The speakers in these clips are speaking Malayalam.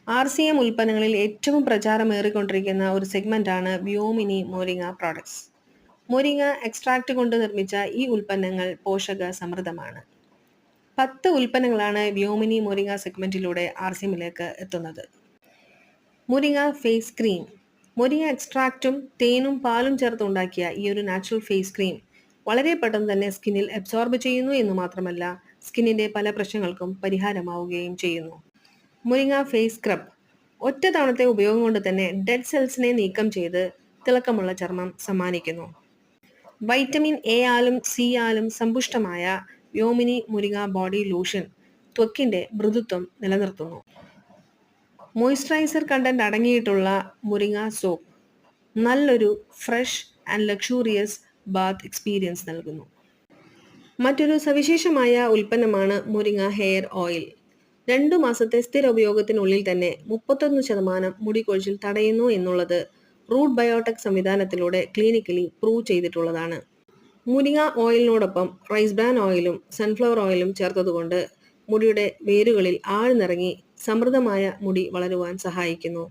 RCM ഉൽപ്പന്നങ്ങളിൽ ഏറ്റവും പ്രചാരമേറിക്കൊണ്ടിരിക്കുന്ന ഒരു സെഗ്മെന്റാണ് വ്യോമിനി മോരിങ്ങ പ്രോഡക്ട്സ്. മോരിങ്ങ എക്സ്ട്രാക്ട് കൊണ്ട് നിർമ്മിച്ച ഈ ഉൽപ്പന്നങ്ങൾ പോഷക സമൃദ്ധമാണ്. 10 ഉൽപ്പന്നങ്ങളാണ് വ്യോമിനി മോരിങ്ങ സെഗ്മെന്റിലൂടെ RCMലേക്ക് എത്തുന്നത്. മോരിങ്ങ ഫേസ് ക്രീം. മോരിങ്ങ എക്സ്ട്രാക്റ്റും തേനും പാലും ചേർത്ത് ഉണ്ടാക്കിയ ഈ ഒരു നാച്ചുറൽ ഫേസ് ക്രീം വളരെ പെട്ടെന്ന് തന്നെ സ്കിന്നിൽ അബ്സോർബ് ചെയ്യുന്നു എന്ന് മാത്രമല്ല, സ്കിന്നിന്റെ പല പ്രശ്നങ്ങൾക്കും പരിഹാരമാവുകയും ചെയ്യുന്നു. മുരിങ്ങ ഫേസ് സ്ക്രബ്. ഒറ്റ തവണത്തെ ഉപയോഗം കൊണ്ട് തന്നെ ഡെഡ് സെൽസിനെ നീക്കം ചെയ്ത് തിളക്കമുള്ള ചർമ്മം സമ്മാനിക്കുന്നു. വൈറ്റമിൻ എ ആലും സി ആലും സമ്പുഷ്ടമായ വ്യോമിനി മുരിങ്ങ ബോഡി ലോഷൻ ത്വക്കിന്റെ മൃദുത്വം നിലനിർത്തുന്നു. മോയ്സ്ചറൈസർ കണ്ടന്റ് അടങ്ങിയിട്ടുള്ള മുരിങ്ങ സോപ്പ് നല്ലൊരു fresh and luxurious bath experience നൽകുന്നു. മറ്റൊരു സവിശേഷമായ ഉൽപ്പന്നമാണ് മുരിങ്ങ ഹെയർ ഓയിൽ. 2 മാസത്തെ സ്ഥിര ഉപയോഗത്തിനുള്ളിൽ തന്നെ 31% മുടി കൊഴിച്ചിൽ തടയുന്നു എന്നുള്ളത് റൂട്ട് ബയോടെക് സംവിധാനത്തിലൂടെ ക്ലിനിക്കലി പ്രൂവ് ചെയ്തിട്ടുള്ളതാണ്. മുരിങ്ങ ഓയിലിനോടൊപ്പം റൈസ് ബ്രാൻ ഓയിലും സൺഫ്ലവർ ഓയിലും ചേർത്തതുകൊണ്ട് മുടിയുടെ വേരുകളിൽ ആഴ്ന്നിറങ്ങി സമൃദ്ധമായ മുടി വളരുവാൻ സഹായിക്കുന്നു.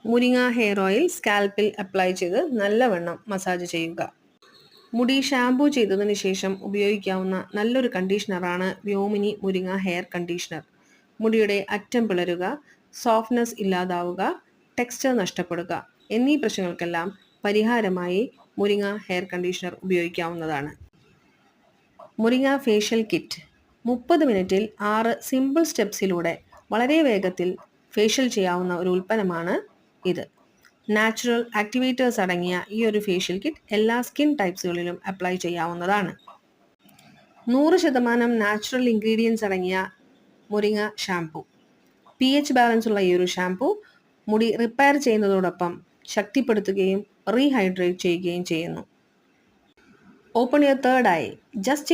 മുരിങ്ങ ഹെയർ ഓയിൽ സ്കാൽപ്പിൽ അപ്ലൈ ചെയ്ത് നല്ലവണ്ണം മസാജ് ചെയ്യുക. മുടി ഷാംപൂ ചെയ്തതിനു ശേഷം ഉപയോഗിക്കാവുന്ന നല്ലൊരു കണ്ടീഷണറാണ് വ്യോമിനി മുരിങ്ങ ഹെയർ കണ്ടീഷണർ. മുടിയുടെ അറ്റം പിളരുക, സോഫ്റ്റ്നെസ് ഇല്ലാതാവുക, ടെക്സ്ചർ നഷ്ടപ്പെടുക എന്നീ പ്രശ്നങ്ങൾക്കെല്ലാം പരിഹാരമായി മുരിങ്ങ ഹെയർ കണ്ടീഷണർ ഉപയോഗിക്കാവുന്നതാണ്. മുരിങ്ങ ഫേഷ്യൽ കിറ്റ്. 30 മിനിറ്റിൽ 6 സിമ്പിൾ സ്റ്റെപ്സിലൂടെ വളരെ വേഗത്തിൽ ഫേഷ്യൽ ചെയ്യാവുന്ന ഒരു ഉൽപ്പന്നമാണ് ഇത്. നാച്ചുറൽ ആക്ടിവേറ്റേഴ്സ് അടങ്ങിയ ഈ ഒരു ഫേഷ്യൽ കിറ്റ് എല്ലാ സ്കിൻ ടൈപ്സുകളിലും അപ്ലൈ ചെയ്യാവുന്നതാണ്. 100% നാച്ചുറൽ ഇൻഗ്രീഡിയൻസ് അടങ്ങിയ മുരിങ്ങ ഷാംപൂ. pH ബാലൻസ് ഉള്ള ഈ ഒരു ഷാംപൂ മുടി റിപ്പയർ ചെയ്യുന്നതോടൊപ്പം ശക്തിപ്പെടുത്തുകയും റീഹൈഡ്രേറ്റ് ചെയ്യുകയും ചെയ്യുന്നു. Open your third eye. Just